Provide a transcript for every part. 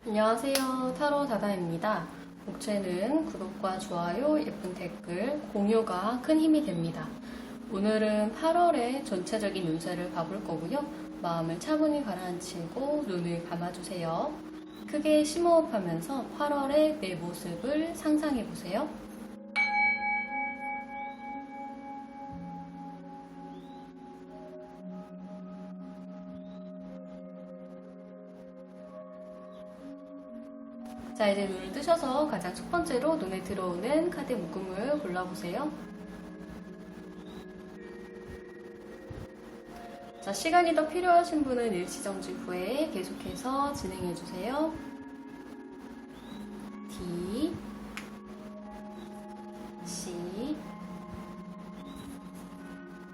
안녕하세요. 타로 다다입니다. 목채는 구독과 좋아요, 예쁜 댓글, 공유가 큰 힘이 됩니다. 오늘은 8월의 전체적인 운세를 봐볼 거고요. 마음을 차분히 가라앉히고 눈을 감아주세요. 크게 심호흡하면서 8월의 내 모습을 상상해보세요. 자, 이제 눈을 뜨셔서 가장 첫 번째로 눈에 들어오는 카드 묶음을 골라보세요. 자, 시간이 더 필요하신 분은 일시정지 후에 계속해서 진행해주세요. D, C,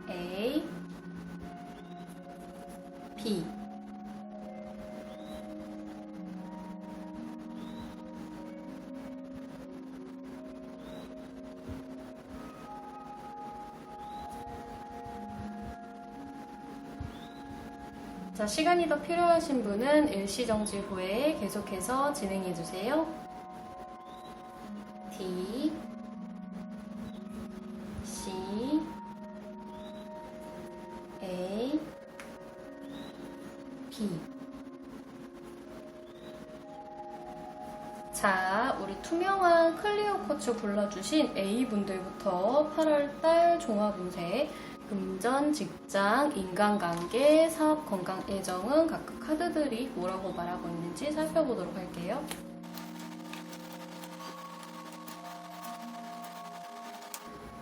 A, B. 자, 시간이 더 필요하신 분은 일시정지 후에 계속해서 진행해주세요. D, C, A, B. 자, 우리 투명한 클리어 쿼츠 불러주신 A분들부터 8월달 종합운세 금전, 직장, 인간관계, 사업, 건강, 애정은 각각 카드들이 뭐라고 말하고 있는지 살펴보도록 할게요.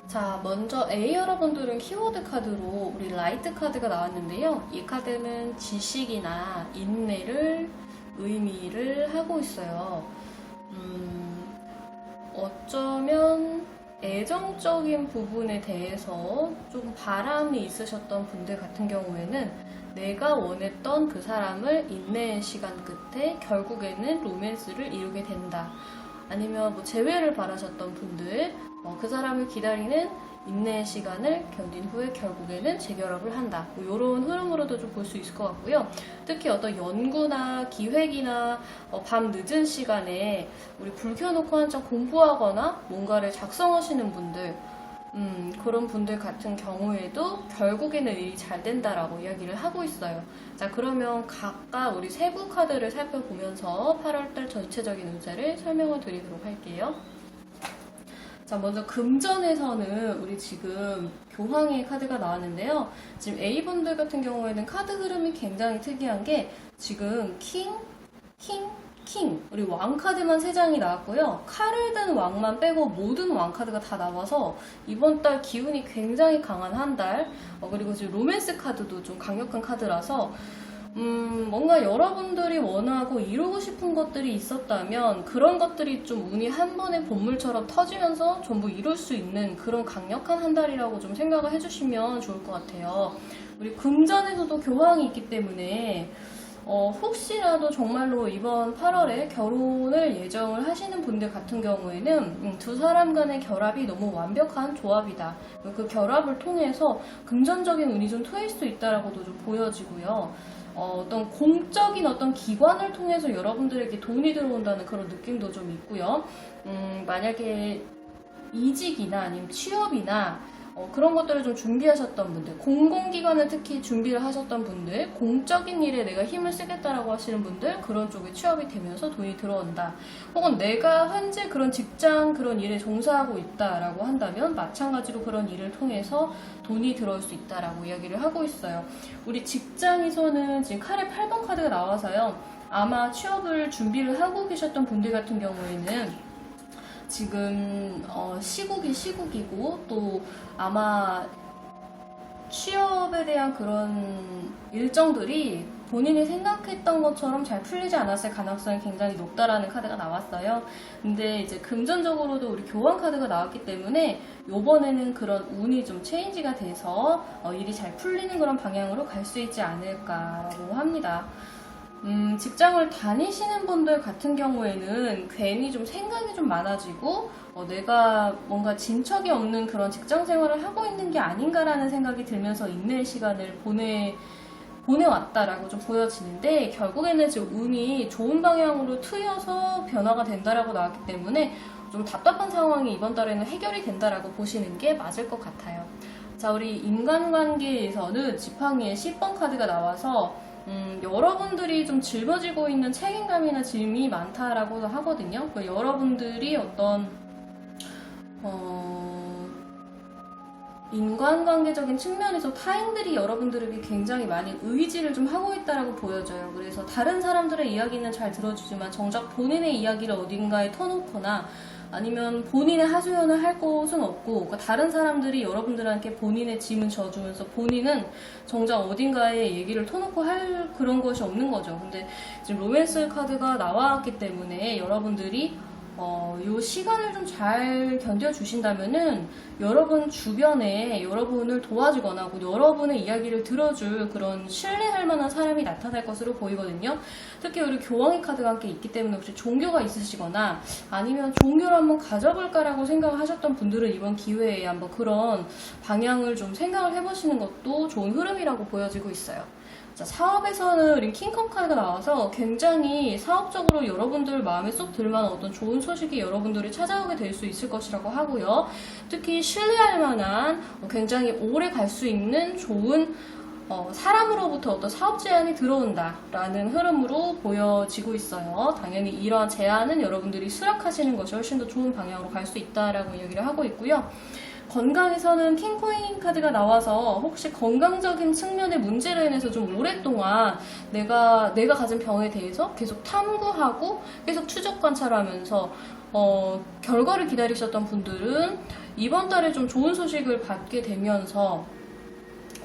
자, 먼저 A 여러분들은 키워드 카드로 우리 라이트 카드가 나왔는데요. 이 카드는 지식이나 인내를 의미를 하고 있어요. 어쩌면 애정적인 부분에 대해서 좀 바람이 있으셨던 분들 같은 경우에는 내가 원했던 그 사람을 인내의 시간 끝에 결국에는 로맨스를 이루게 된다. 아니면 뭐 재회를 바라셨던 분들, 그 사람을 기다리는 인내의 시간을 견딘 후에 결국에는 재결합을 한다. 뭐 이런 흐름으로도 좀 볼 수 있을 것 같고요. 특히 어떤 연구나 기획이나 밤 늦은 시간에 우리 불 켜놓고 한참 공부하거나 뭔가를 작성하시는 분들, 그런 분들 같은 경우에도 결국에는 일이 잘 된다라고 이야기를 하고 있어요. 자, 그러면 각각 우리 세부 카드를 살펴보면서 8월달 전체적인 운세를 설명을 드리도록 할게요. 자, 먼저 금전에서는 우리 지금 교황의 카드가 나왔는데요. 지금 A분들 같은 경우에는 카드 흐름이 굉장히 특이한 게 지금 킹, 우리 왕 카드만 3장이 나왔고요. 칼을 든 왕만 빼고 모든 왕 카드가 다 나와서 이번 달 기운이 굉장히 강한 한 달. 그리고 지금 로맨스 카드도 좀 강력한 카드라서 뭔가 여러분들이 원하고 이루고 싶은 것들이 있었다면 그런 것들이 좀 운이 한 번의 본물처럼 터지면서 전부 이룰 수 있는 그런 강력한 한 달이라고 좀 생각을 해주시면 좋을 것 같아요. 우리 금전에서도 교황이 있기 때문에 혹시라도 정말로 이번 8월에 결혼을 예정을 하시는 분들 같은 경우에는 두 사람 간의 결합이 너무 완벽한 조합이다. 그 결합을 통해서 금전적인 운이 좀 트일 수 있다라고도 좀 보여지고요. 어떤 공적인 어떤 기관을 통해서 여러분들에게 돈이 들어온다는 그런 느낌도 좀 있고요. 만약에 이직이나 아니면 취업이나 그런 것들을 좀 준비하셨던 분들, 공공기관을 특히 준비를 하셨던 분들, 공적인 일에 내가 힘을 쓰겠다라고 하시는 분들, 그런 쪽에 취업이 되면서 돈이 들어온다. 혹은 내가 현재 그런 직장, 그런 일에 종사하고 있다라고 한다면 마찬가지로 그런 일을 통해서 돈이 들어올 수 있다라고 이야기를 하고 있어요. 우리 직장에서는 지금 칼의 8번 카드가 나와서요. 아마 취업을 준비를 하고 계셨던 분들 같은 경우에는 지금 시국이 시국이고 또 아마 취업에 대한 그런 일정들이 본인이 생각했던 것처럼 잘 풀리지 않았을 가능성이 굉장히 높다라는 카드가 나왔어요. 근데 이제 금전적으로도 우리 교환 카드가 나왔기 때문에 요번에는 그런 운이 좀 체인지가 돼서 일이 잘 풀리는 그런 방향으로 갈 수 있지 않을까라고 합니다. 직장을 다니시는 분들 같은 경우에는 괜히 좀 생각이 좀 많아지고 내가 뭔가 진척이 없는 그런 직장 생활을 하고 있는 게 아닌가라는 생각이 들면서 인내의 시간을 보내왔다라고 좀 보여지는데, 결국에는 지금 운이 좋은 방향으로 트여서 변화가 된다라고 나왔기 때문에 좀 답답한 상황이 이번 달에는 해결이 된다라고 보시는 게 맞을 것 같아요. 자, 우리 인간관계에서는 지팡이의 10번 카드가 나와서 여러분들이 좀 짊어지고 있는 책임감이나 짐이 많다라고 하거든요. 여러분들이 어떤 인간관계적인 측면에서 타인들이 여러분들에게 굉장히 많이 의지를 좀 하고 있다라고 보여져요. 그래서 다른 사람들의 이야기는 잘 들어주지만 정작 본인의 이야기를 어딘가에 터놓거나 아니면 본인의 하소연을 할 곳은 없고, 그러니까 다른 사람들이 여러분들한테 본인의 짐을 져주면서 본인은 정작 어딘가에 얘기를 터놓고 할 그런 것이 없는 거죠. 근데 지금 로맨스 카드가 나왔기 때문에 여러분들이 요 시간을 좀 잘 견뎌주신다면은 여러분 주변에 여러분을 도와주거나 여러분의 이야기를 들어줄 그런 신뢰할 만한 사람이 나타날 것으로 보이거든요. 특히 우리 교황의 카드가 함께 있기 때문에 혹시 종교가 있으시거나 아니면 종교를 한번 가져볼까라고 생각을 하셨던 분들은 이번 기회에 한번 그런 방향을 좀 생각을 해보시는 것도 좋은 흐름이라고 보여지고 있어요. 자, 사업에서는 우리 킹컵 카드가 나와서 굉장히 사업적으로 여러분들 마음에 쏙 들만한 어떤 좋은 소식이 여러분들이 찾아오게 될 수 있을 것이라고 하고요. 특히 신뢰할 만한 굉장히 오래 갈 수 있는 좋은 사람으로부터 어떤 사업 제안이 들어온다라는 흐름으로 보여지고 있어요. 당연히 이러한 제안은 여러분들이 수락하시는 것이 훨씬 더 좋은 방향으로 갈 수 있다라고 얘기를 하고 있고요. 건강에서는 킹코인 카드가 나와서 혹시 건강적인 측면의 문제로 인해서 좀 오랫동안 내가 가진 병에 대해서 계속 탐구하고 계속 추적 관찰하면서 결과를 기다리셨던 분들은 이번 달에 좀 좋은 소식을 받게 되면서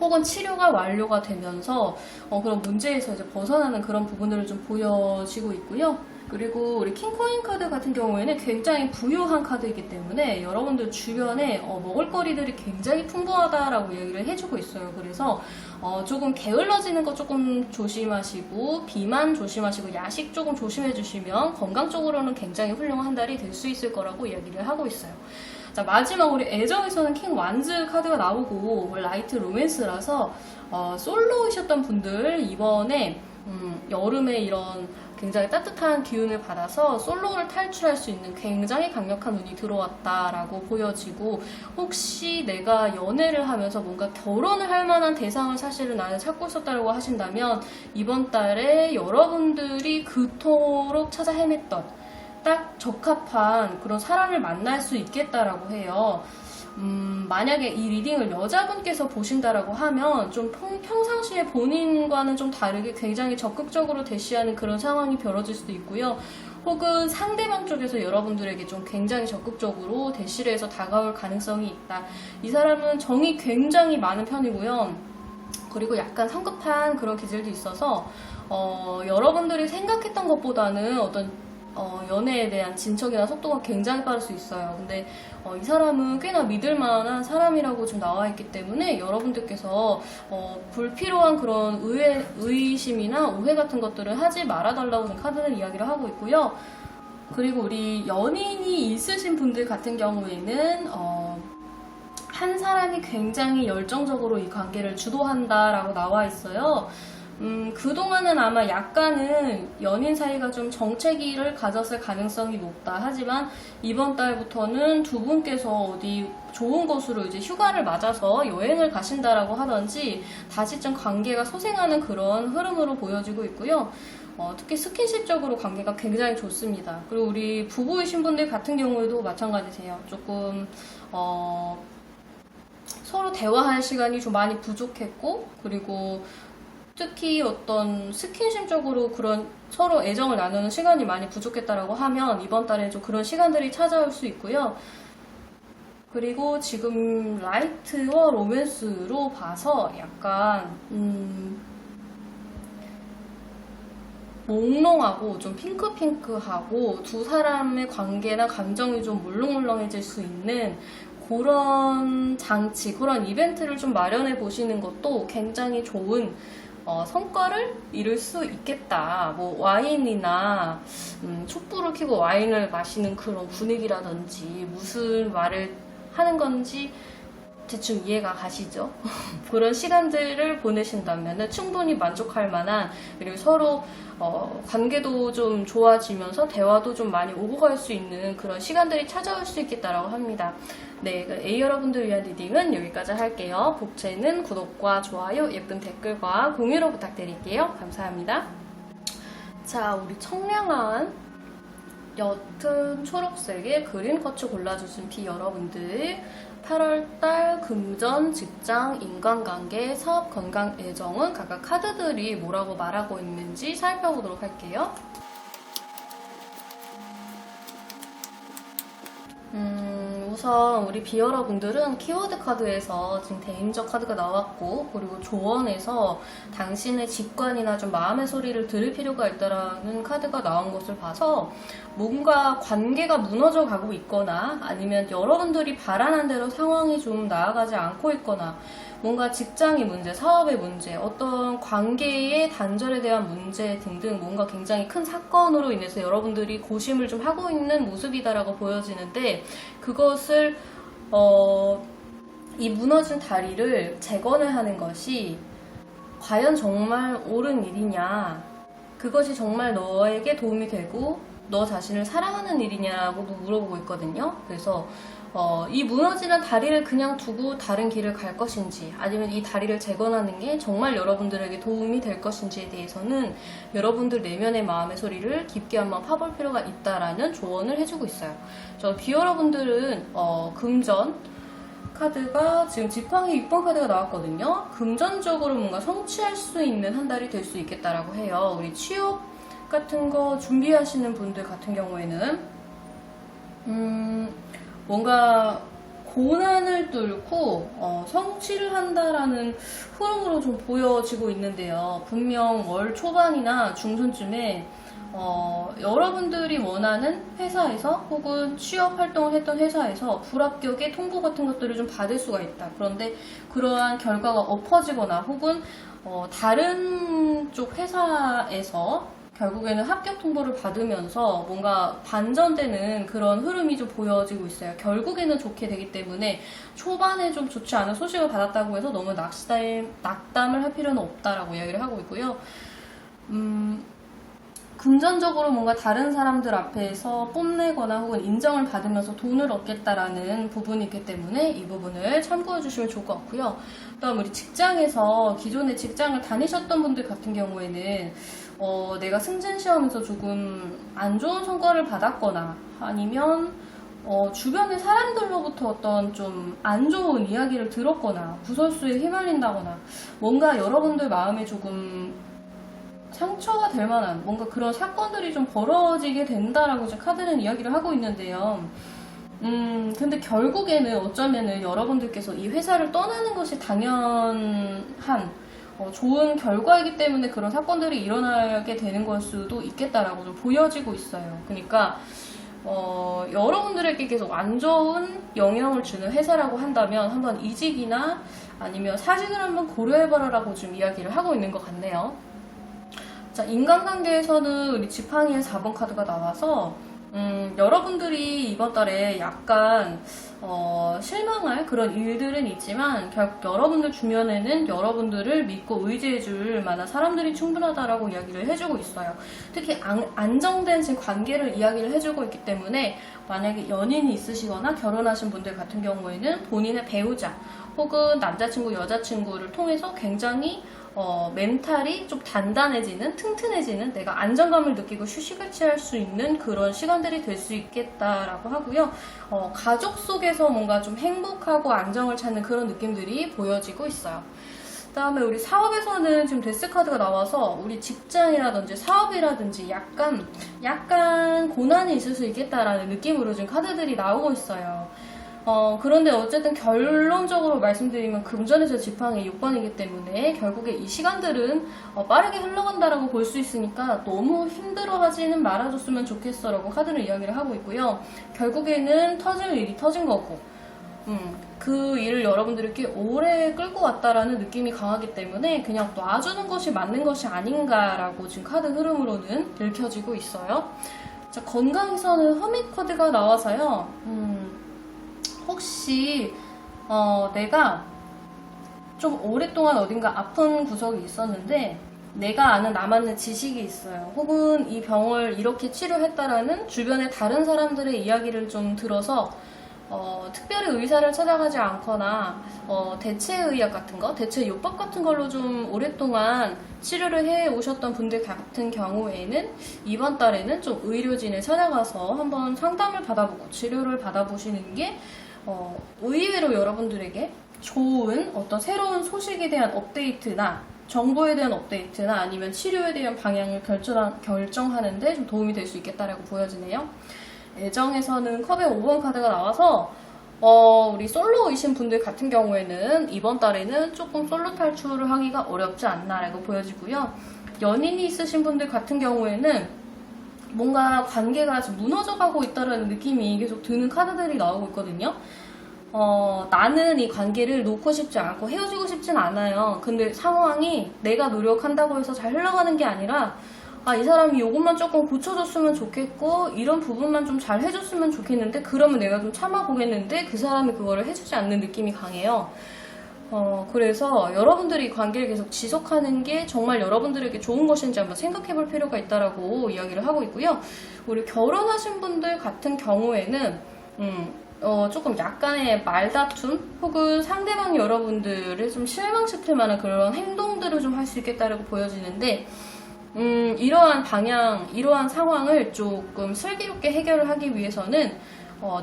혹은 치료가 완료가 되면서 그런 문제에서 이제 벗어나는 그런 부분들을 좀 보여지고 있고요. 그리고 우리 킹코인 카드 같은 경우에는 굉장히 부유한 카드이기 때문에 여러분들 주변에 먹을거리들이 굉장히 풍부하다라고 얘기를 해주고 있어요. 그래서 조금 게을러지는 거 조금 조심하시고 비만 조심하시고 야식 조금 조심해 주시면 건강 쪽으로는 굉장히 훌륭한 달이 될 수 있을 거라고 이야기를 하고 있어요. 자, 마지막 우리 애정에서는 킹 완즈 카드가 나오고 라이트 로맨스라서 솔로이셨던 분들 이번에 여름에 이런 굉장히 따뜻한 기운을 받아서 솔로를 탈출할 수 있는 굉장히 강력한 운이 들어왔다라고 보여지고, 혹시 내가 연애를 하면서 뭔가 결혼을 할 만한 대상을 사실은 나는 찾고 있었다고 하신다면 이번 달에 여러분들이 그토록 찾아 헤맸던 딱 적합한 그런 사람을 만날 수 있겠다라고 해요. 만약에 이 리딩을 여자분께서 보신다라고 하면 좀 평상시에 본인과는 좀 다르게 굉장히 적극적으로 대시하는 그런 상황이 벌어질 수도 있고요. 혹은 상대방 쪽에서 여러분들에게 좀 굉장히 적극적으로 대시를 해서 다가올 가능성이 있다. 이 사람은 정이 굉장히 많은 편이고요. 그리고 약간 성급한 그런 기질도 있어서 여러분들이 생각했던 것보다는 어떤 연애에 대한 진척이나 속도가 굉장히 빠를 수 있어요. 근데 이 사람은 꽤나 믿을만한 사람이라고 좀 나와있기 때문에 여러분들께서 불필요한 그런 의심이나 오해 같은 것들을 하지 말아달라고 좀 카드는 이야기를 하고 있고요. 그리고 우리 연인이 있으신 분들 같은 경우에는 한 사람이 굉장히 열정적으로 이 관계를 주도한다라고 나와 있어요. 그동안은 아마 약간은 연인 사이가 좀 정체기를 가졌을 가능성이 높다. 하지만 이번 달부터는 두 분께서 어디 좋은 곳으로 이제 휴가를 맞아서 여행을 가신다라고 하던지 다시 좀 관계가 소생하는 그런 흐름으로 보여지고 있고요. 특히 스킨십적으로 관계가 굉장히 좋습니다. 그리고 우리 부부이신 분들 같은 경우에도 마찬가지세요. 조금 서로 대화할 시간이 좀 많이 부족했고, 그리고 특히 어떤 스킨십적으로 그런 서로 애정을 나누는 시간이 많이 부족했다라고 하면 이번 달에 좀 그런 시간들이 찾아올 수 있고요. 그리고 지금 라이트와 로맨스로 봐서 약간 몽롱하고 좀 핑크핑크하고 두 사람의 관계나 감정이 좀 물렁물렁해질 수 있는 그런 장치, 그런 이벤트를 좀 마련해 보시는 것도 굉장히 좋은 성과를 이룰 수 있겠다. 뭐 와인이나 촛불을 켜고 와인을 마시는 그런 분위기라든지 무슨 말을 하는 건지 대충 이해가 가시죠? 그런 시간들을 보내신다면 충분히 만족할 만한, 그리고 서로 관계도 좀 좋아지면서 대화도 좀 많이 오고 갈 수 있는 그런 시간들이 찾아올 수 있겠다라고 합니다. 네, A 여러분들 위한 리딩은 여기까지 할게요. 복채는 구독과 좋아요, 예쁜 댓글과 공유로 부탁드릴게요. 감사합니다. 자, 우리 청량한 옅은 초록색의 그린커츠 골라주신 B 여러분들, 8월달 금전, 직장, 인간관계, 사업, 건강, 애정은 각각 카드들이 뭐라고 말하고 있는지 살펴보도록 할게요. 우선 우리 B 여러분들은 키워드 카드에서 지금 대인적 카드가 나왔고, 그리고 조언에서 당신의 직관이나 좀 마음의 소리를 들을 필요가 있다라는 카드가 나온 것을 봐서 뭔가 관계가 무너져 가고 있거나, 아니면 여러분들이 바라는 대로 상황이 좀 나아가지 않고 있거나, 뭔가 직장의 문제, 사업의 문제, 어떤 관계의 단절에 대한 문제 등등 뭔가 굉장히 큰 사건으로 인해서 여러분들이 고심을 좀 하고 있는 모습이다라고 보여지는데, 그것을 이 무너진 다리를 재건해하는 것이 과연 정말 옳은 일이냐, 그것이 정말 너에게 도움이 되고 너 자신을 사랑하는 일이냐라고 물어보고 있거든요. 그래서 이 무너지는 다리를 그냥 두고 다른 길을 갈 것인지, 아니면 이 다리를 재건하는 게 정말 여러분들에게 도움이 될 것인지에 대해서는 여러분들 내면의 마음의 소리를 깊게 한번 파볼 필요가 있다라는 조언을 해주고 있어요. 저 B 여러분들은 금전 카드가 지금 지팡이 6번 카드가 나왔거든요. 금전적으로 뭔가 성취할 수 있는 한 달이 될 수 있겠다라고 해요. 우리 취업 같은 거 준비하시는 분들 같은 경우에는 뭔가 고난을 뚫고 성취를 한다라는 흐름으로 좀 보여지고 있는데요. 분명 월 초반이나 중순쯤에 여러분들이 원하는 회사에서 혹은 취업 활동을 했던 회사에서 불합격의 통보 같은 것들을 좀 받을 수가 있다. 그런데 그러한 결과가 엎어지거나 혹은 다른 쪽 회사에서 결국에는 합격 통보를 받으면서 뭔가 반전되는 그런 흐름이 좀 보여지고 있어요. 결국에는 좋게 되기 때문에 초반에 좀 좋지 않은 소식을 받았다고 해서 너무 낙담을 할 필요는 없다라고 이야기를 하고 있고요. 금전적으로 뭔가 다른 사람들 앞에서 뽐내거나 혹은 인정을 받으면서 돈을 얻겠다라는 부분이 있기 때문에 이 부분을 참고해 주시면 좋을 것 같고요. 그다음 우리 직장에서 기존에 직장을 다니셨던 분들 같은 경우에는 내가 승진 시험에서 조금 안 좋은 성과를 받았거나, 아니면 주변의 사람들로부터 어떤 좀 안 좋은 이야기를 들었거나 구설수에 휘말린다거나, 뭔가 여러분들 마음에 조금 상처가 될 만한 뭔가 그런 사건들이 좀 벌어지게 된다라고 지금 카드는 이야기를 하고 있는데요. 근데 결국에는 어쩌면은 여러분들께서 이 회사를 떠나는 것이 당연한 좋은 결과이기 때문에 그런 사건들이 일어나게 되는 걸 수도 있겠다라고 좀 보여지고 있어요. 그러니까 여러분들에게 계속 안 좋은 영향을 주는 회사라고 한다면 한번 이직이나 아니면 사직을 한번 고려해봐라라고 좀 이야기를 하고 있는 것 같네요. 자, 인간관계에서는 우리 지팡이의 4번 카드가 나와서 여러분들이 이번 달에 약간 실망할 그런 일들은 있지만 결국 여러분들 주변에는 여러분들을 믿고 의지해줄 만한 사람들이 충분하다라고 이야기를 해주고 있어요. 특히 안정된 지금 관계를 이야기를 해주고 있기 때문에 만약에 연인이 있으시거나 결혼하신 분들 같은 경우에는 본인의 배우자 혹은 남자친구, 여자친구를 통해서 굉장히 멘탈이 좀 단단해지는, 튼튼해지는, 내가 안정감을 느끼고 휴식을 취할 수 있는 그런 시간들이 될 수 있겠다라고 하고요. 가족 속에서 뭔가 좀 행복하고 안정을 찾는 그런 느낌들이 보여지고 있어요. 그 다음에 우리 사업에서는 지금 데스 카드가 나와서 우리 직장이라든지 사업이라든지 약간 고난이 있을 수 있겠다라는 느낌으로 지금 카드들이 나오고 있어요. 그런데 어쨌든 결론적으로 말씀드리면 금전에서 지팡이 6번이기 때문에 결국에 이 시간들은 빠르게 흘러간다라고 볼 수 있으니까 너무 힘들어하지는 말아줬으면 좋겠어 라고 카드는 이야기를 하고 있고요. 결국에는 터질 일이 터진 거고 그 일을 여러분들이 꽤 오래 끌고 왔다라는 느낌이 강하기 때문에 그냥 놔주는 것이 맞는 것이 아닌가라고 지금 카드 흐름으로는 읽혀지고 있어요. 자, 건강에서는 허밋 카드가 나와서요. 혹시 내가 좀 오랫동안 어딘가 아픈 구석이 있었는데 내가 아는 남아있는 지식이 있어요. 혹은 이 병을 이렇게 치료했다라는 주변의 다른 사람들의 이야기를 좀 들어서 특별히 의사를 찾아가지 않거나 대체의학 같은 거, 대체요법 같은 걸로 좀 오랫동안 치료를 해 오셨던 분들 같은 경우에는 이번 달에는 좀 의료진을 찾아가서 한번 상담을 받아보고 치료를 받아보시는 게 의외로 여러분들에게 좋은 어떤 새로운 소식에 대한 업데이트나 정보에 대한 업데이트나 아니면 치료에 대한 방향을 결정하는데 좀 도움이 될 수 있겠다라고 보여지네요. 애정에서는 컵의 5번 카드가 나와서 우리 솔로이신 분들 같은 경우에는 이번 달에는 조금 솔로 탈출을 하기가 어렵지 않나라고 보여지고요. 연인이 있으신 분들 같은 경우에는 뭔가 관계가 지금 무너져가고 있다는 느낌이 계속 드는 카드들이 나오고 있거든요. 나는 이 관계를 놓고 싶지 않고 헤어지고 싶진 않아요. 근데 상황이 내가 노력한다고 해서 잘 흘러가는 게 아니라 이 사람이 이것만 조금 고쳐줬으면 좋겠고 이런 부분만 좀 잘 해줬으면 좋겠는데 그러면 내가 좀 참아보겠는데 그 사람이 그거를 해주지 않는 느낌이 강해요. 그래서 여러분들이 이 관계를 계속 지속하는 게 정말 여러분들에게 좋은 것인지 한번 생각해 볼 필요가 있다라고 이야기를 하고 있고요. 우리 결혼하신 분들 같은 경우에는 조금 약간의 말다툼 혹은 상대방이 여러분들을 좀 실망시킬 만한 그런 행동들을 좀 할 수 있겠다라고 보여지는데 이러한 방향, 이러한 상황을 조금 슬기롭게 해결을 하기 위해서는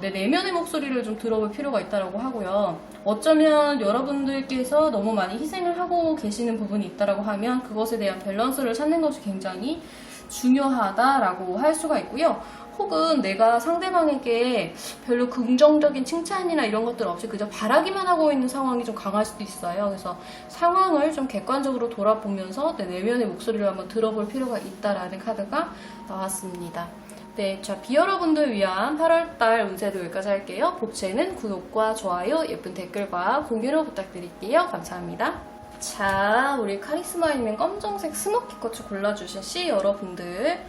내 내면의 목소리를 좀 들어볼 필요가 있다고 하고요. 어쩌면 여러분들께서 너무 많이 희생을 하고 계시는 부분이 있다고 하면 그것에 대한 밸런스를 찾는 것이 굉장히 중요하다라고 할 수가 있고요. 혹은 내가 상대방에게 별로 긍정적인 칭찬이나 이런 것들 없이 그저 바라기만 하고 있는 상황이 좀 강할 수도 있어요. 그래서 상황을 좀 객관적으로 돌아보면서 내 내면의 목소리를 한번 들어볼 필요가 있다라는 카드가 나왔습니다. 네, 자, 비여러분들 위한 8월달 운세도 여기까지 할게요. 복채는 구독과 좋아요, 예쁜 댓글과 공유를 부탁드릴게요. 감사합니다. 자, 우리 카리스마 있는 검정색 스모키꽃을 골라주신 C 여러분들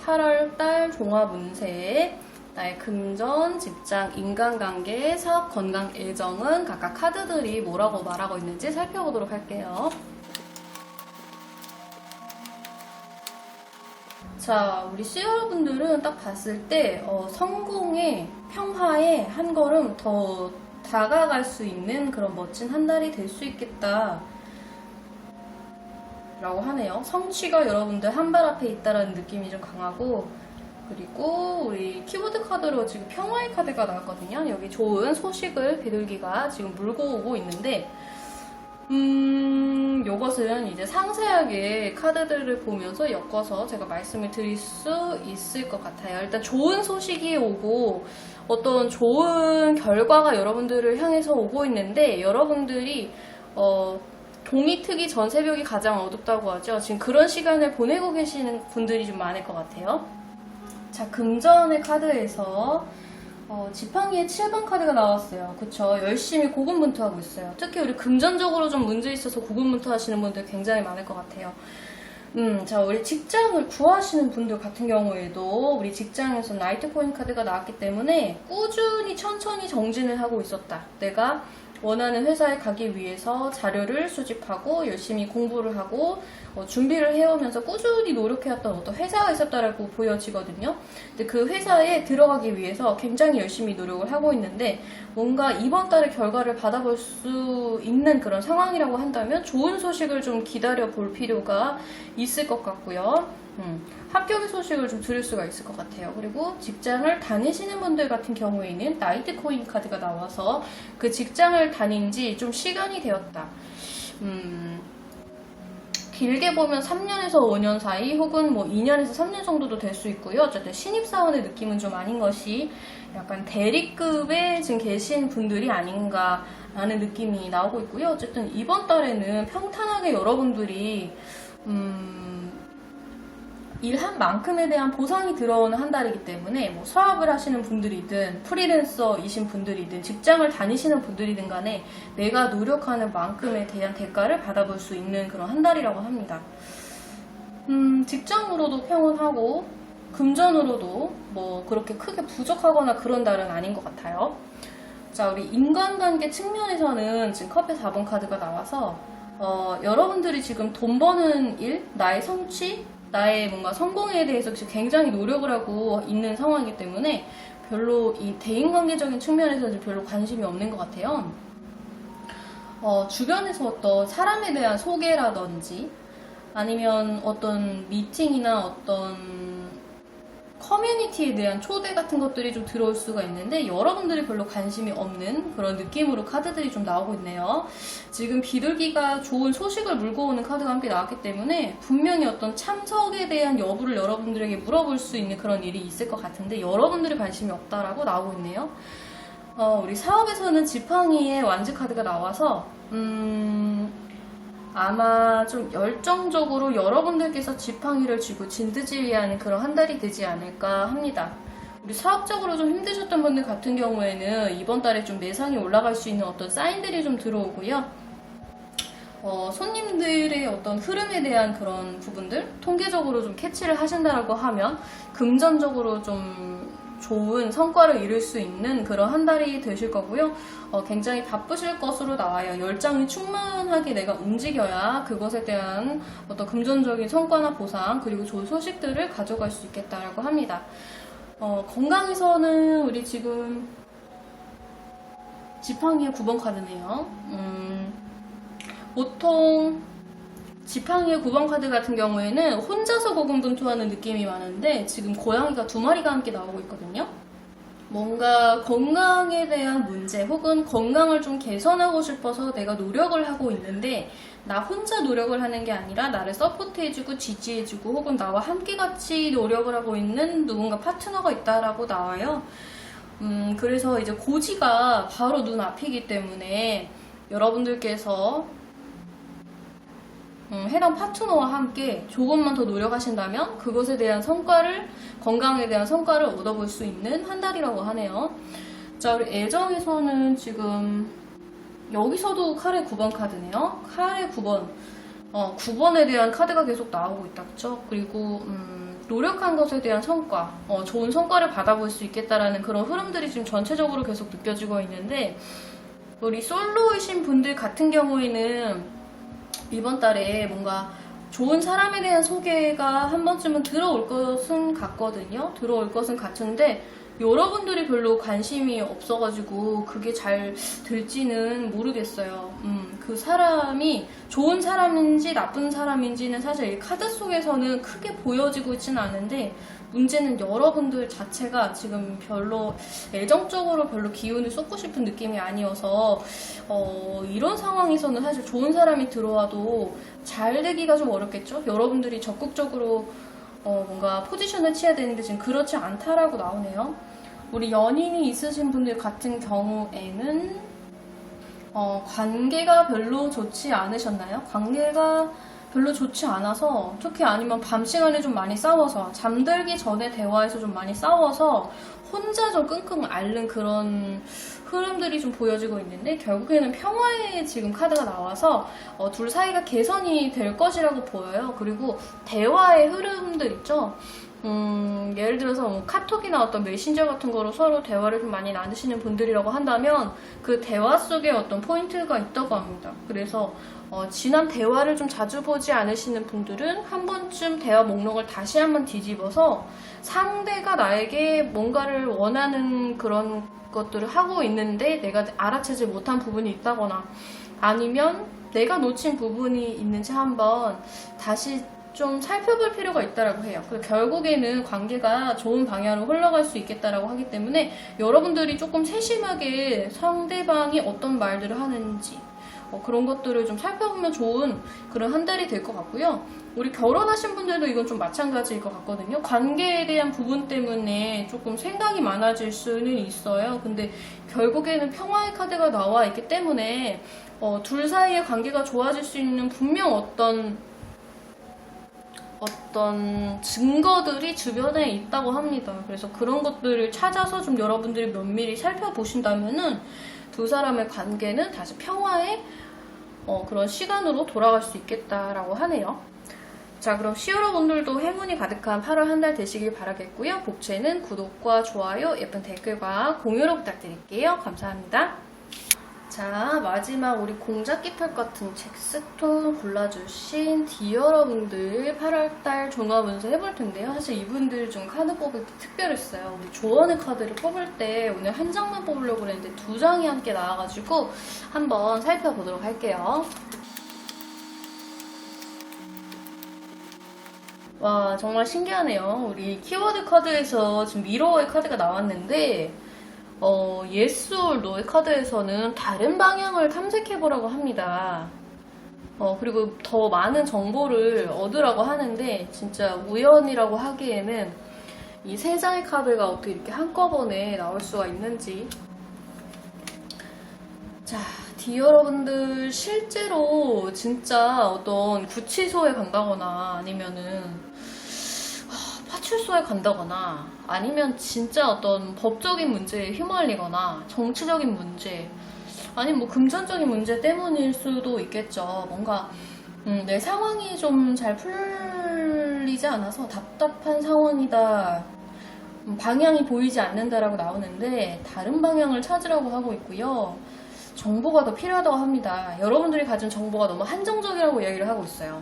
8월달 종합 운세, 나의 금전, 직장, 인간관계, 사업, 건강, 애정은 각각 카드들이 뭐라고 말하고 있는지 살펴보도록 할게요. 자, 우리 C 여러분들은 딱 봤을 때 성공에, 평화에 한 걸음 더 다가갈 수 있는 그런 멋진 한 달이 될 수 있겠다 라고 하네요. 성취가 여러분들 한 발 앞에 있다라는 느낌이 좀 강하고, 그리고 우리 키보드 카드로 지금 평화의 카드가 나왔거든요. 여기 좋은 소식을 비둘기가 지금 물고 오고 있는데 요것은 이제 상세하게 카드들을 보면서 엮어서 제가 말씀을 드릴 수 있을 것 같아요. 일단 좋은 소식이 오고 어떤 좋은 결과가 여러분들을 향해서 오고 있는데 여러분들이 동이 트기 전 새벽이 가장 어둡다고 하죠. 지금 그런 시간을 보내고 계시는 분들이 좀 많을 것 같아요. 자, 금전의 카드에서 지팡이의 7번 카드가 나왔어요. 그쵸? 열심히 고군분투하고 있어요. 특히 우리 금전적으로 좀 문제 있어서 고군분투 하시는 분들 굉장히 많을 것 같아요. 자, 우리 직장을 구하시는 분들 같은 경우에도 우리 직장에서 라이트코인 카드가 나왔기 때문에 꾸준히 천천히 정진을 하고 있었다. 내가 원하는 회사에 가기 위해서 자료를 수집하고 열심히 공부를 하고 준비를 해오면서 꾸준히 노력해왔던 어떤 회사가 있었다라고 보여지거든요. 근데 그 회사에 들어가기 위해서 굉장히 열심히 노력을 하고 있는데 뭔가 이번 달에 결과를 받아볼 수 있는 그런 상황이라고 한다면 좋은 소식을 좀 기다려 볼 필요가 있을 것 같고요. 합격의 소식을 좀 들을 수가 있을 것 같아요. 그리고 직장을 다니시는 분들 같은 경우에는 나이트코인 카드가 나와서 그 직장을 다닌 지 좀 시간이 되었다. 길게 보면 3년에서 5년 사이 혹은 뭐 2년에서 3년 정도도 될 수 있고요. 어쨌든 신입사원의 느낌은 좀 아닌 것이 약간 대리급에 지금 계신 분들이 아닌가 라는 느낌이 나오고 있고요. 어쨌든 이번 달에는 평탄하게 여러분들이 일한 만큼에 대한 보상이 들어오는 한 달이기 때문에 뭐 사업을 하시는 분들이든 프리랜서이신 분들이든 직장을 다니시는 분들이든 간에 내가 노력하는 만큼에 대한 대가를 받아볼 수 있는 그런 한 달이라고 합니다. 직장으로도 평온하고 금전으로도 뭐 그렇게 크게 부족하거나 그런 달은 아닌 것 같아요. 자, 우리 인간관계 측면에서는 지금 컵의 4번 카드가 나와서 여러분들이 지금 돈 버는 일, 나의 성취, 나의 뭔가 성공에 대해서 지금 굉장히 노력을 하고 있는 상황이기 때문에 별로 이 대인관계적인 측면에서는 별로 관심이 없는 것 같아요. 주변에서 어떤 사람에 대한 소개라든지 아니면 어떤 미팅이나 어떤 커뮤니티에 대한 초대 같은 것들이 좀 들어올 수가 있는데 여러분들이 별로 관심이 없는 그런 느낌으로 카드들이 좀 나오고 있네요. 지금 비둘기가 좋은 소식을 물고 오는 카드가 함께 나왔기 때문에 분명히 어떤 참석에 대한 여부를 여러분들에게 물어볼 수 있는 그런 일이 있을 것 같은데 여러분들이 관심이 없다라고 나오고 있네요. 우리 사업에서는 지팡이의 완즈 카드가 나와서 아마 좀 열정적으로 여러분들께서 지팡이를 쥐고 진드지휘하는 그런 한 달이 되지 않을까 합니다. 우리 사업적으로 좀 힘드셨던 분들 같은 경우에는 이번 달에 좀 매상이 올라갈 수 있는 어떤 사인들이 좀 들어오고요. 손님들의 어떤 흐름에 대한 그런 부분들 통계적으로 좀 캐치를 하신다라고 하면 금전적으로 좀 좋은 성과를 이룰 수 있는 그런 한 달이 되실 거고요. 굉장히 바쁘실 것으로 나와요. 열정이 충만하게 내가 움직여야 그것에 대한 어떤 금전적인 성과나 보상 그리고 좋은 소식들을 가져갈 수 있겠다라고 합니다. 건강에서는 우리 지금 지팡이의 9번 카드네요. 보통 지팡이의 9번 카드 같은 경우에는 혼자서 고군분투하는 느낌이 많은데 지금 고양이가 2마리가 함께 나오고 있거든요. 뭔가 건강에 대한 문제 혹은 건강을 좀 개선하고 싶어서 내가 노력을 하고 있는데 나 혼자 노력을 하는 게 아니라 나를 서포트해주고 지지해주고 혹은 나와 함께 같이 노력을 하고 있는 누군가 파트너가 있다라고 나와요. 그래서 이제 고지가 바로 눈앞이기 때문에 여러분들께서 해당 파트너와 함께 조금만 더 노력하신다면 그것에 대한 성과를, 건강에 대한 성과를 얻어볼 수 있는 한 달이라고 하네요. 자, 우리 애정에서는 지금 여기서도 칼의 9번 카드네요. 칼의 9번. 9번에 대한 카드가 계속 나오고 있다, 그쵸? 그리고 노력한 것에 대한 성과, 좋은 성과를 받아볼 수 있겠다라는 그런 흐름들이 지금 전체적으로 계속 느껴지고 있는데 우리 솔로이신 분들 같은 경우에는 이번 달에 뭔가 좋은 사람에 대한 소개가 한 번쯤은 들어올 것은 같거든요. 들어올 것은 같은데 여러분들이 별로 관심이 없어가지고 그게 잘 될지는 모르겠어요. 그 사람이 좋은 사람인지 나쁜 사람인지는 사실 이 카드 속에서는 크게 보여지고 있지는 않은데 문제는 여러분들 자체가 지금 별로 애정적으로 별로 기운을 쏟고 싶은 느낌이 아니어서 이런 상황에서는 사실 좋은 사람이 들어와도 잘 되기가 좀 어렵겠죠? 여러분들이 적극적으로 뭔가 포지션을 취해야 되는데 지금 그렇지 않다라고 나오네요. 우리 연인이 있으신 분들 같은 경우에는 관계가 별로 좋지 않으셨나요? 관계가 별로 좋지 않아서 특히 아니면 밤 시간에 좀 많이 싸워서 잠들기 전에 대화에서 좀 많이 싸워서 혼자 좀 끙끙 앓는 그런 흐름들이 좀 보여지고 있는데 결국에는 평화의 지금 카드가 나와서 둘 사이가 개선이 될 것이라고 보여요. 그리고 대화의 흐름들 있죠. 예를 들어서 뭐 카톡이나 어떤 메신저 같은 거로 서로 대화를 좀 많이 나누시는 분들이라고 한다면 그 대화 속에 어떤 포인트가 있다고 합니다. 그래서 지난 대화를 좀 자주 보지 않으시는 분들은 한 번쯤 대화 목록을 다시 한번 뒤집어서 상대가 나에게 뭔가를 원하는 그런 것들을 하고 있는데 내가 알아채지 못한 부분이 있다거나 아니면 내가 놓친 부분이 있는지 한번 다시 좀 살펴볼 필요가 있다라고 해요. 그래서 결국에는 관계가 좋은 방향으로 흘러갈 수 있겠다라고 하기 때문에 여러분들이 조금 세심하게 상대방이 어떤 말들을 하는지 그런 것들을 좀 살펴보면 좋은 그런 한 달이 될 것 같고요. 우리 결혼하신 분들도 이건 좀 마찬가지일 것 같거든요. 관계에 대한 부분 때문에 조금 생각이 많아질 수는 있어요. 근데 결국에는 평화의 카드가 나와 있기 때문에 둘 사이의 관계가 좋아질 수 있는 분명 어떤 증거들이 주변에 있다고 합니다. 그래서 그런 것들을 찾아서 좀 여러분들이 면밀히 살펴보신다면은 두 사람의 관계는 다시 평화의 그런 시간으로 돌아갈 수 있겠다라고 하네요. 자, 그럼 시여러분들도 행운이 가득한 8월 한 달 되시길 바라겠고요. 복채는 구독과 좋아요, 예쁜 댓글과 공유로 부탁드릴게요. 감사합니다. 자, 마지막 우리 공자깃털 같은 잭스톤 골라주신 디어러분들 8월달 종합운세 해볼 텐데요. 사실 이분들 중 카드 뽑을 때 특별했어요. 우리 조언의 카드를 뽑을 때 오늘 한 장만 뽑으려고 그랬는데 두 장이 함께 나와가지고 한번 살펴보도록 할게요. 와, 정말 신기하네요. 우리 키워드 카드에서 지금 미러의 카드가 나왔는데 Yes or No의 카드에서는 다른 방향을 탐색해보라고 합니다. 그리고 더 많은 정보를 얻으라고 하는데 진짜 우연이라고 하기에는 이 세 장의 카드가 어떻게 이렇게 한꺼번에 나올 수가 있는지. 자, 여러분들 실제로 진짜 어떤 구치소에 간다거나 아니면은 파출소에 간다거나 아니면 진짜 어떤 법적인 문제에 휘말리거나 정치적인 문제 아니면 뭐 금전적인 문제 때문일 수도 있겠죠. 뭔가 내 상황이 좀 잘 풀리지 않아서 답답한 상황이다, 방향이 보이지 않는다라고 나오는데 다른 방향을 찾으라고 하고 있고요. 정보가 더 필요하다고 합니다. 여러분들이 가진 정보가 너무 한정적이라고 이야기를 하고 있어요.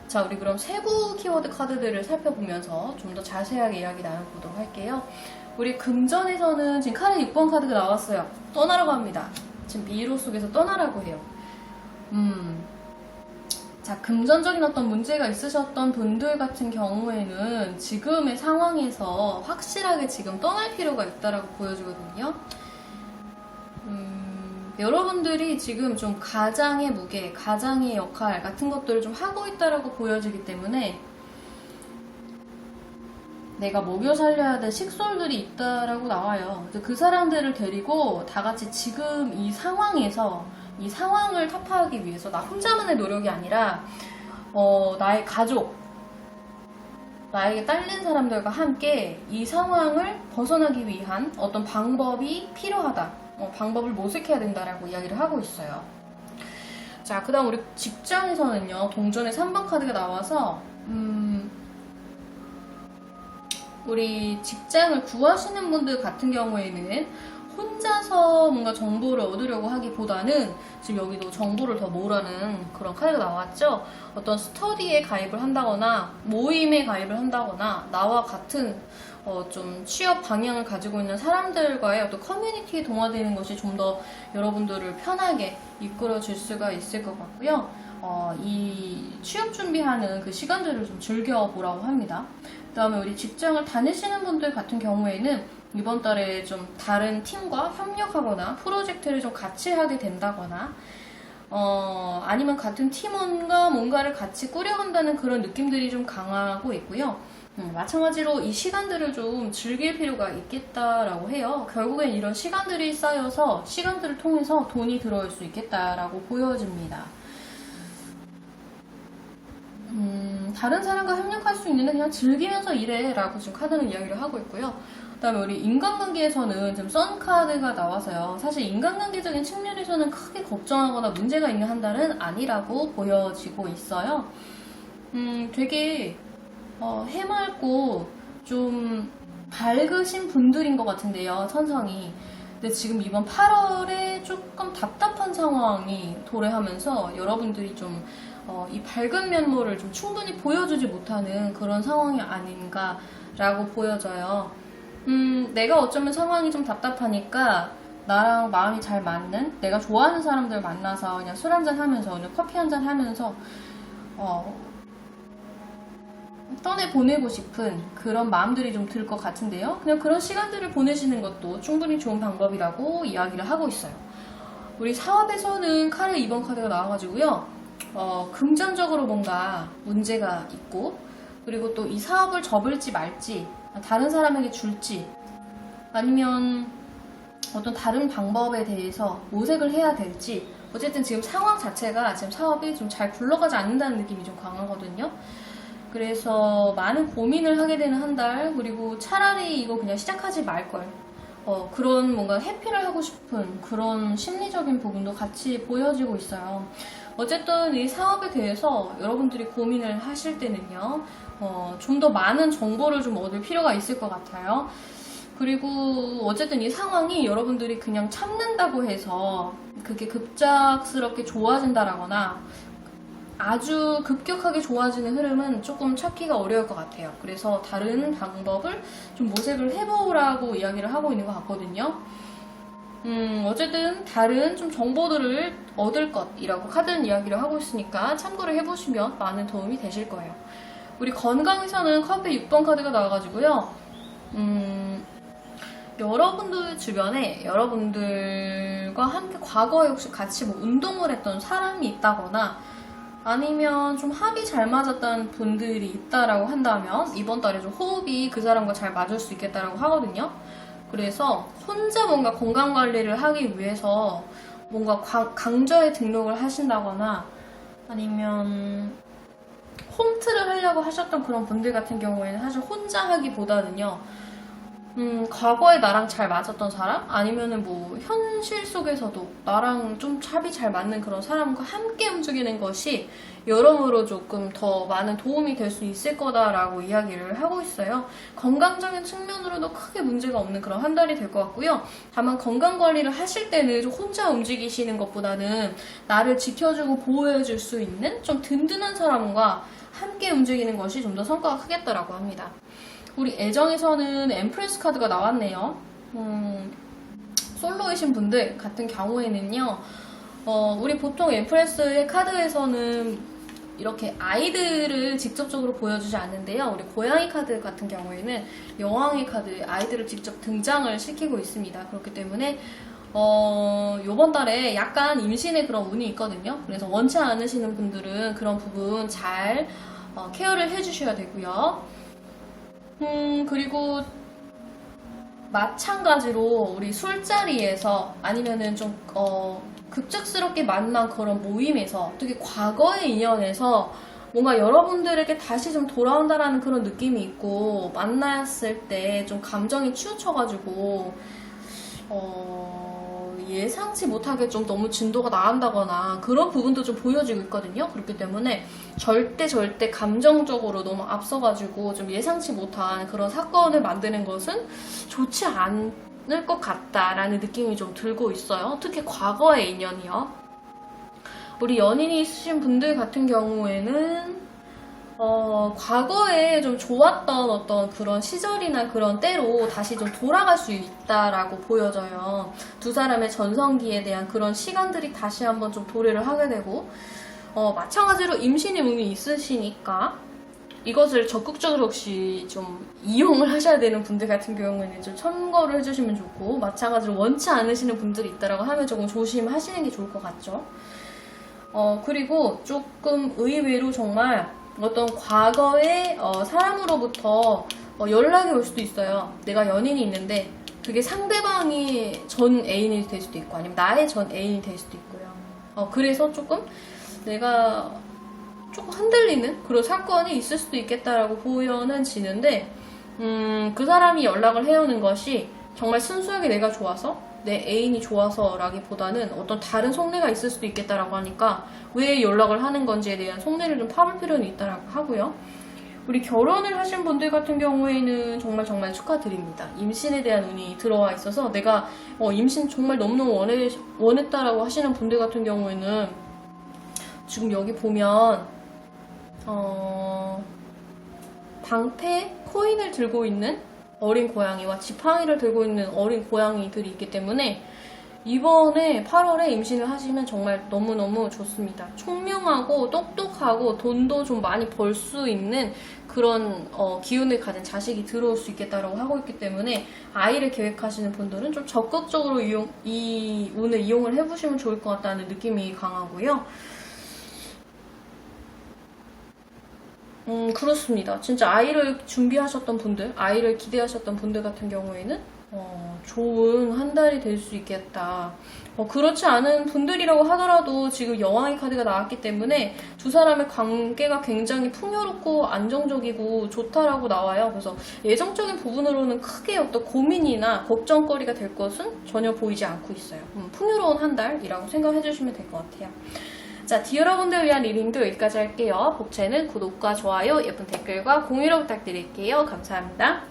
자, 우리 그럼 세부 키워드 카드들을 살펴보면서 좀 더 자세하게 이야기 나눠보도록 할게요. 우리 금전에서는 지금 카드 6번 카드가 나왔어요. 떠나라고 합니다. 지금 미로 속에서 떠나라고 해요. 자, 금전적인 어떤 문제가 있으셨던 분들 같은 경우에는 지금의 상황에서 확실하게 지금 떠날 필요가 있다라고 보여주거든요. 여러분들이 지금 좀 가장의 무게, 가장의 역할 같은 것들을 좀 하고 있다라고 보여지기 때문에 내가 먹여 살려야 될 식솔들이 있다라고 나와요. 그 사람들을 데리고 다 같이 지금 이 상황에서 이 상황을 타파하기 위해서 나 혼자만의 노력이 아니라 나의 가족, 나에게 딸린 사람들과 함께 이 상황을 벗어나기 위한 어떤 방법이 필요하다. 방법을 모색해야 된다라고 이야기를 하고 있어요. 자, 그 다음 우리 직장에서는요, 동전의 3번 카드가 나와서 우리 직장을 구하시는 분들 같은 경우에는 혼자서 뭔가 정보를 얻으려고 하기보다는 지금 여기도 정보를 더 모으라는 그런 카드가 나왔죠. 어떤 스터디에 가입을 한다거나 모임에 가입을 한다거나 나와 같은 좀 취업 방향을 가지고 있는 사람들과의 어떤 커뮤니티에 동화되는 것이 좀 더 여러분들을 편하게 이끌어 줄 수가 있을 것 같고요. 이 취업 준비하는 그 시간들을 좀 즐겨보라고 합니다. 그 다음에 우리 직장을 다니시는 분들 같은 경우에는 이번 달에 좀 다른 팀과 협력하거나 프로젝트를 좀 같이 하게 된다거나 아니면 같은 팀원과 뭔가를 같이 꾸려간다는 그런 느낌들이 좀 강하고 있고요. 마찬가지로 이 시간들을 좀 즐길 필요가 있겠다라고 해요. 결국엔 이런 시간들이 쌓여서 시간들을 통해서 돈이 들어올 수 있겠다라고 보여집니다. 다른 사람과 협력할 수 있는데 그냥 즐기면서 일해 라고 지금 카드는 이야기를 하고 있고요. 그 다음에 우리 인간관계에서는 지금 선 카드가 나와서요. 사실 인간관계적인 측면에서는 크게 걱정하거나 문제가 있는 한 달은 아니라고 보여지고 있어요. 되게 해맑고 좀 밝으신 분들인 것 같은데요, 천성이. 근데 지금 이번 8월에 조금 답답한 상황이 도래하면서 여러분들이 좀 이 밝은 면모를 좀 충분히 보여주지 못하는 그런 상황이 아닌가라고 보여져요. 내가 어쩌면 상황이 좀 답답하니까 나랑 마음이 잘 맞는, 내가 좋아하는 사람들 만나서 그냥 술 한잔 하면서, 그냥 커피 한잔 하면서 떠내보내고 싶은 그런 마음들이 좀 들 것 같은데요. 그냥 그런 시간들을 보내시는 것도 충분히 좋은 방법이라고 이야기를 하고 있어요. 우리 사업에서는 카드 2번 카드가 나와가지고요. 금전적으로 뭔가 문제가 있고, 그리고 또 이 사업을 접을지 말지, 다른 사람에게 줄지, 아니면 어떤 다른 방법에 대해서 모색을 해야 될지, 어쨌든 지금 상황 자체가 지금 사업이 좀 잘 굴러가지 않는다는 느낌이 좀 강하거든요. 그래서 많은 고민을 하게 되는 한 달, 그리고 차라리 이거 그냥 시작하지 말걸. 그런 뭔가 회피를 하고 싶은 그런 심리적인 부분도 같이 보여지고 있어요. 어쨌든 이 사업에 대해서 여러분들이 고민을 하실 때는요, 좀 더 많은 정보를 좀 얻을 필요가 있을 것 같아요. 그리고 어쨌든 이 상황이 여러분들이 그냥 참는다고 해서 그게 급작스럽게 좋아진다라거나 아주 급격하게 좋아지는 흐름은 조금 찾기가 어려울 것 같아요. 그래서 다른 방법을 좀 모색을 해보라고 이야기를 하고 있는 것 같거든요. 어쨌든 다른 좀 정보들을 얻을 것이라고 카드는 이야기를 하고 있으니까 참고를 해보시면 많은 도움이 되실 거예요. 우리 건강에서는 카페 6번 카드가 나와가지고요. 여러분들 주변에 여러분들과 함께 과거에 혹시 같이 뭐 운동을 했던 사람이 있다거나 아니면 좀 합이 잘 맞았던 분들이 있다라고 한다면 이번 달에 좀 호흡이 그 사람과 잘 맞을 수 있겠다라고 하거든요. 그래서 혼자 뭔가 건강관리를 하기 위해서 뭔가 강좌에 등록을 하신다거나 아니면 홈트를 하려고 하셨던 그런 분들 같은 경우에는 사실 혼자 하기보다는요, 과거에 나랑 잘 맞았던 사람? 아니면은 뭐, 현실 속에서도 나랑 좀 합이 잘 맞는 그런 사람과 함께 움직이는 것이 여러모로 조금 더 많은 도움이 될 수 있을 거다라고 이야기를 하고 있어요. 건강적인 측면으로도 크게 문제가 없는 그런 한 달이 될 것 같고요. 다만 건강관리를 하실 때는 좀 혼자 움직이시는 것보다는 나를 지켜주고 보호해줄 수 있는 좀 든든한 사람과 함께 움직이는 것이 좀 더 성과가 크겠다라고 합니다. 우리 애정에서는 엠프레스 카드가 나왔네요. 솔로이신 분들 같은 경우에는요, 우리 보통 엠프레스의 카드에서는 이렇게 아이들을 직접적으로 보여주지 않는데요. 우리 고양이 카드 같은 경우에는 여왕의 카드에 아이들을 직접 등장을 시키고 있습니다. 그렇기 때문에 요번 달에 약간 임신의 그런 운이 있거든요. 그래서 원치 않으시는 분들은 그런 부분 잘 케어를 해주셔야 되고요. 그리고 마찬가지로 우리 술자리에서 아니면은 좀 급작스럽게 만난 그런 모임에서 특히 과거의 인연에서 뭔가 여러분들에게 다시 좀 돌아온다라는 그런 느낌이 있고 만났을 때 좀 감정이 치우쳐가지고 예상치 못하게 좀 너무 진도가 나간다거나 그런 부분도 좀 보여지고 있거든요. 그렇기 때문에 절대 감정적으로 너무 앞서가지고 좀 예상치 못한 그런 사건을 만드는 것은 좋지 않을 것 같다라는 느낌이 좀 들고 있어요. 특히 과거의 인연이요. 우리 연인이 있으신 분들 같은 경우에는 과거에 좀 좋았던 어떤 그런 시절이나 그런 때로 다시 좀 돌아갈 수 있다라고 보여져요. 두 사람의 전성기에 대한 그런 시간들이 다시 한번 좀 도래를 하게 되고, 마찬가지로 임신의 운이 있으시니까 이것을 적극적으로 혹시 좀 이용을 하셔야 되는 분들 같은 경우에는 좀 참고를 해주시면 좋고, 마찬가지로 원치 않으시는 분들이 있다라고 하면 조금 조심하시는 게 좋을 것 같죠. 그리고 조금 의외로 정말 어떤 과거의 사람으로부터 연락이 올 수도 있어요. 내가 연인이 있는데 그게 상대방이 전 애인이 될 수도 있고 아니면 나의 전 애인이 될 수도 있고요. 그래서 조금 내가 조금 흔들리는 그런 사건이 있을 수도 있겠다라고 보여는 지는데 그 사람이 연락을 해오는 것이 정말 순수하게 내가 좋아서 내 애인이 좋아서라기보다는 어떤 다른 속내가 있을 수도 있겠다라고 하니까 왜 연락을 하는 건지에 대한 속내를 좀 파볼 필요는 있다라고 하고요. 우리 결혼을 하신 분들 같은 경우에는 정말 축하드립니다. 임신에 대한 운이 들어와 있어서 내가 임신 정말 너무너무 원했다라고 하시는 분들 같은 경우에는 지금 여기 보면 방패 코인을 들고 있는 어린 고양이와 지팡이를 들고 있는 어린 고양이들이 있기 때문에 이번에 8월에 임신을 하시면 정말 너무너무 좋습니다. 총명하고 똑똑하고 돈도 좀 많이 벌 수 있는 그런 기운을 가진 자식이 들어올 수 있겠다라고 하고 있기 때문에 아이를 계획하시는 분들은 좀 적극적으로 이 운을 이용을 해보시면 좋을 것 같다는 느낌이 강하고요. 그렇습니다. 진짜 아이를 준비하셨던 분들, 아이를 기대하셨던 분들 같은 경우에는 좋은 한 달이 될 수 있겠다. 그렇지 않은 분들이라고 하더라도 지금 여왕의 카드가 나왔기 때문에 두 사람의 관계가 굉장히 풍요롭고 안정적이고 좋다라고 나와요. 그래서 예정적인 부분으로는 크게 어떤 고민이나 걱정거리가 될 것은 전혀 보이지 않고 있어요. 풍요로운 한 달이라고 생각해 주시면 될 것 같아요. 자, 여러분들 위한 리딩도 여기까지 할게요. 복채는 구독과 좋아요, 예쁜 댓글과 공유를 부탁드릴게요. 감사합니다.